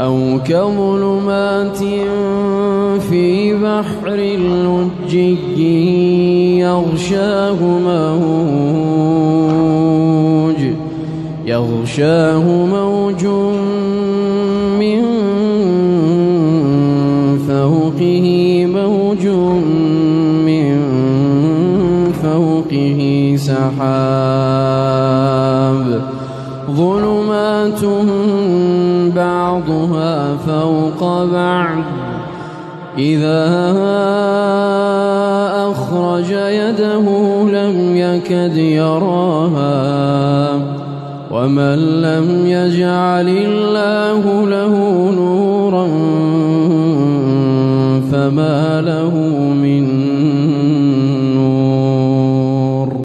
أو كظلمات في بحر لجي يغشاه موج من فوقه سحاب ظلمات بعضها فوق بعض إذا أخرج يده لم يكد يراها ومن لم يجعل الله له نورا فما له من